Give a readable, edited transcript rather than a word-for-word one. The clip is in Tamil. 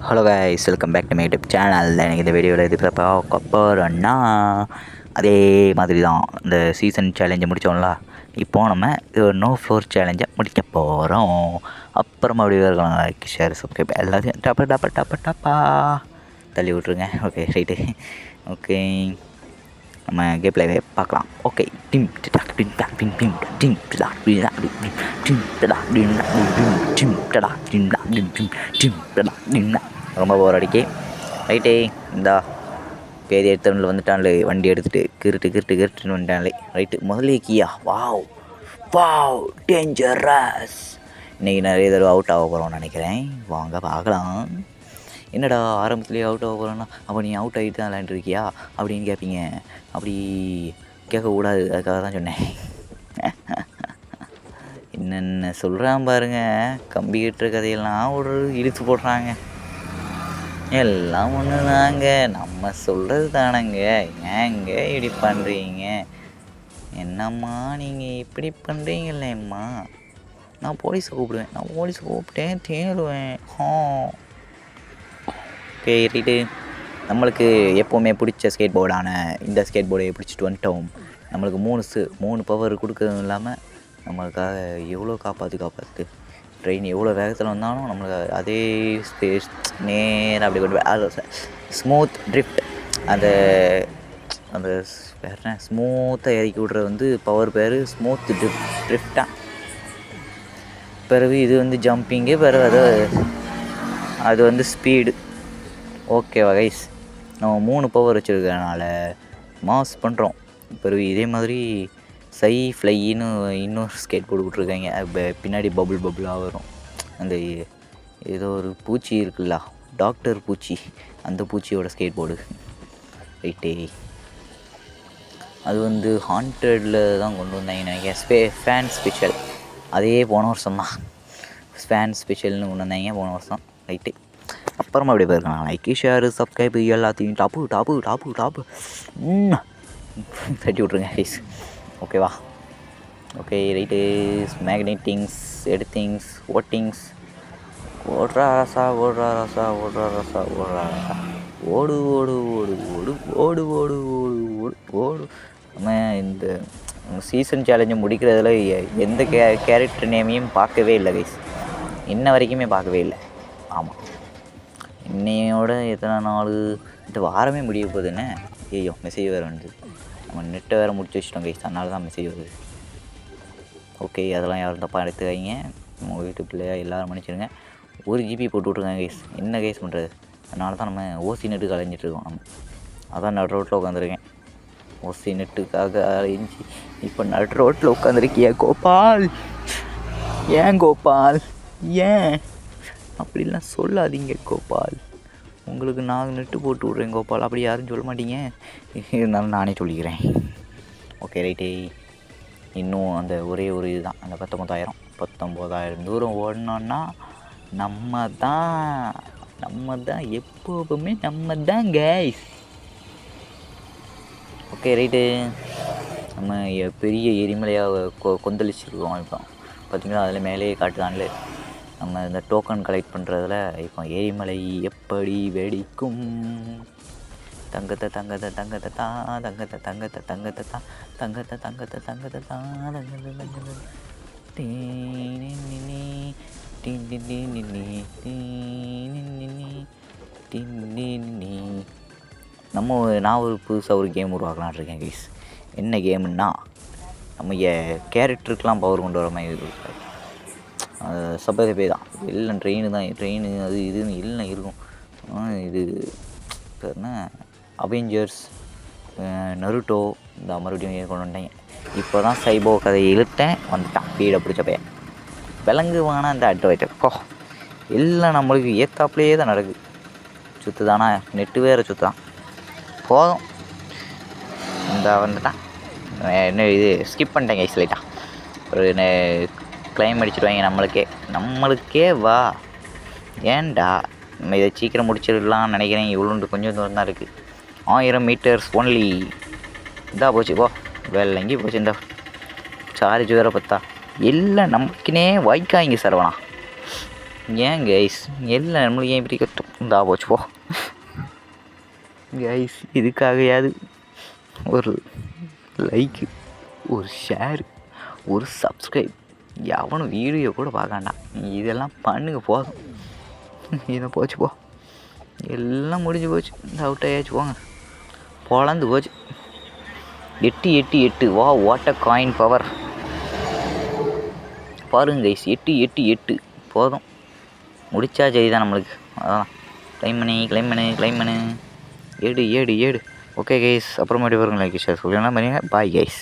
Hello guys, welcome back to my YouTube channel. எனக்கு இந்த வீடியோவில் இது பார்க்க போகிறோன்னா அதே மாதிரி தான் இந்த சீசன் சேலஞ்சை முடித்தோம்ல. இப்போது நம்ம நோ ஃப்ளோர் சேலஞ்சை முடிக்க போகிறோம். அப்புறமா அப்படி இருக்கலாம். லைக் ஷேர் சப்ஸ்கிரைப் எல்லாத்தையும் டப்பா தள்ளி விட்ருங்க. Okay right. ஓகே, நம்ம கேம் பிளேவே பார்க்கலாம். ஓகே, ரொம்ப போர் அடிக்கி. ரைட்டே, இந்தா பேதி எடுத்தவனில் வந்துட்டான்லே, வண்டி எடுத்துகிட்டு கிருட்டுன்னு வந்துட்டான்லே. ரைட்டு, முதலே கியா. Wow dangerous. இன்றைக்கி நிறைய தடவை அவுட் ஆக போகிறோம்னு நினைக்கிறேன். வாங்க பார்க்கலாம். என்னடா ஆரம்பத்துலேயே அவுட் ஆக போகிறோன்னா, அப்போ நீ அவுட் ஆகிட்டு தான் விளையாண்டுருக்கியா அப்படின்னு கேட்பீங்க. அப்படி கேட்கக்கூடாது, அதுக்காக தான் சொன்னேன். என்னென்ன சொல்கிறான் பாருங்க. கம்ப்யூட்டர் கதையெல்லாம் ஒரு இழுத்து போடுறாங்க. எல்லாம் ஒன்று தாங்க, நம்ம சொல்கிறது தானங்க. ஏங்க இப்படி பண்ணுறீங்க? என்னம்மா நீங்கள் இப்படி பண்ணுறீங்களேம்மா? நான் போலீஸை கூப்பிடுவேன். நான் போலீஸை கூப்பிட்டேன் தேடுவேன். ஓகே ரைட்டு, நம்மளுக்கு எப்போவுமே பிடிச்ச ஸ்கேட் போர்டான இந்த ஸ்கேட் போர்டை பிடிச்சிட்டு வந்துட்டோம். நம்மளுக்கு மூணு பவர் கொடுக்கறதும் இல்லாமல் நம்மளுக்காக எவ்வளோ காப்பாற்று ட்ரெயின் எவ்வளோ வேகத்தில் வந்தாலும் நம்மளுக்கு அதே ஸ்பேஸ் நேராக அப்படி கொண்டு போய் அது ஸ்மூத் ட்ரிஃப்ட், அந்த வேறு என்ன ஸ்மூத்தாக இறக்கி விட்றது வந்து பவர் பேர் ஸ்மூத் ட்ரிஃப்டாக. பிறகு இது வந்து ஜம்பிங்கு, பிறகு அது வந்து ஸ்பீடு. ஓகேவா கைஸ், நம்ம 3 பவர் வச்சுருக்கறனால மாஸ் பண்ணுறோம். பிறகு இதே மாதிரி ஃப்ளைன்னு இன்னொரு ஸ்கேட் போர்டு விட்ருக்காங்க. பின்னாடி பபுளாக வரும். அந்த ஏதோ ஒரு பூச்சி இருக்குல்ல, டாக்டர் பூச்சி, அந்த பூச்சியோட ஸ்கேட் போர்டு. ரைட்டே, அது வந்து ஹாண்டடில் தான் கொண்டு வந்தாங்க நினைக்கிறேன். ஃபேன் ஸ்பெஷல், அதே போன வருஷம் தான் ஃபேன் ஸ்பெஷல்னு கொண்டு வந்தாங்க போன வருஷம். ரைட்டு, அப்புறமா அப்படி போயிருக்கலாம். லைக் ஷேர் சப்ஸ்கிரைப் எல்லாத்தையும் டாப்பு தட்டி விட்ருங்க கைஸ். ஓகேவா? Okay right. மேக்னெட்டிங்ஸ், எடிட்டிங்ஸ், ஓட்டிங்ஸ். ஓடுறா ராசா ஓடு. நம்ம இந்த சீசன் சேலஞ்சை முடிக்கிறதுல எந்த கேரக்டர் நேமையும் பார்க்கவே இல்லை கைஸ். இன்ன வரைக்குமே பார்க்கவே இல்லை. ஆமாம், இன்னையோட எத்தனை நாள், இந்த வாரமே முடிய போகுதுன்னு. ஐயோ, மெசேஜ் வேறு வந்துது. நம்ம நெட்டை வேறு முடிச்சு வச்சிட்டோம் கைஸ், அதனால தான் மெசேஜ் வருது. ஓகே, அதெல்லாம் யாரும் தப்பாக எடுத்துக்காதீங்க. உங்கள் வீட்டு பிள்ளையா எல்லோரும் மன்னிச்சிடுங்க. 1 GB போட்டு விட்ருக்காங்க கைஸ். என்ன கைஸ் பண்ணுறது? அதனால தான் நம்ம ஓசி நெட்டுக்கு அலைஞ்சிட்ருக்கோம். நம்ம அதான் நடு ரோட்டில் உட்காந்துருக்கேன். ஓசி நெட்டுக்காக அலைஞ்சி இப்போ நடு ரோட்டில் உட்காந்துருக்கியா கோபால்? ஏன் கோபால், ஏன் அப்படிலாம் சொல்லாதீங்க கோபால். உங்களுக்கு நான் நெட்டு போட்டு விட்றேன் கோபால், அப்படி யாரும் சொல்ல மாட்டீங்க. இருந்தாலும் நானே சொல்லிக்கிறேன். ஓகே ரைட்டே, இன்னும் அந்த ஒரே ஒரு இதுதான், அந்த 19,000 தூரம் ஓடணுன்னா நம்ம தான் எப்போவுமே நம்ம தான் கைஸ். ஓகே ரைட்டு, நம்ம பெரிய எரிமலையாக கொந்தளிச்சிருக்கோம். இப்போ பார்த்திங்கன்னா அதில் மேலேயே காட்டுதான்லே. நம்ம இந்த டோக்கன் கலெக்ட் பண்ணுறதுல இப்போ எரிமலை எப்படி வெடிக்கும். தங்கத்தை நான் ஒரு புதுசாக ஒரு கேம் உருவாக்கலான்னு இருக்கேன் கைஸ். என்ன கேமுன்னா, நம்ம கேரக்டருக்கெலாம் பவர் கொண்டு வர மாதிரி இருக்காது. சபதப்பே தான் எல்லாம் ட்ரெயின் அது இதுன்னு எல்லாம் இருக்கும். இது என்ன அவெஞ்சர்ஸ், நருட்டோ, இந்த மறுபடியும் கொண்டு வந்துட்டேங்க. இப்போ தான் சைபோ கதையை இழுத்தேன், வந்துட்டான் வீடை பிடிச்ச பையன். விலங்குவானா இந்த அட்வைட்டர் எல்லாம் நம்மளுக்கு ஏத்தாப்புலேயே தான் நடக்குது. சுற்றுதானா, நெட்டு வேறு சுற்றுதான். போதும், இந்த வந்துட்டான். என்ன இது ஸ்கிப் பண்ணிட்டேங்க ஐஸ்லைட்டாக. ஒரு கிளைம் அடிச்சுடுவாங்க நம்மளுக்கே வா. ஏன்டா நம்ம இதை சீக்கிரம் முடிச்சிடலாம்னு நினைக்கிறேன். இவ்வளோண்டு கொஞ்சம் தூரம் தான் இருக்குது. 1000 மீட்டர்ஸ் ஒன்லி. இதாக போச்சு போ, வேலை எங்கேயும் போச்சு. இந்த சார்ஜ் வேறு பார்த்தா எல்லாம் நமக்குனே வாய்க்காங்க சரவணா. ஏன் கைஸ் எல்லாம் நம்மளுக்கு ஏன் இப்படி கட்டும் இந்தா போச்சு போ கைஸ். இதுக்காகையாவது ஒரு லைக்கு, ஒரு ஷேரு, ஒரு சப்ஸ்கிரைப், எவனும் வீடியோ கூட பார்க்காண்டாம். இதெல்லாம் பண்ணுங்க போதும். இதை போச்சு போ, எல்லாம் முடிஞ்சு போச்சு. இந்த அவுட் ஆயாச்சு போங்க, பொழந்து போச்சு. 8-8-8 வா, வாட் அ காயின் பவர் பாருங்க கைஸ். 8-8-8 போதும், முடிச்சா சரிதான் நம்மளுக்கு. அதான் கிளைம் பண்ணு 7 ஓகே கைஸ். அப்புறமேட்டு வருங்க லைக் ஷேர் சொல்லலாம். Bye guys.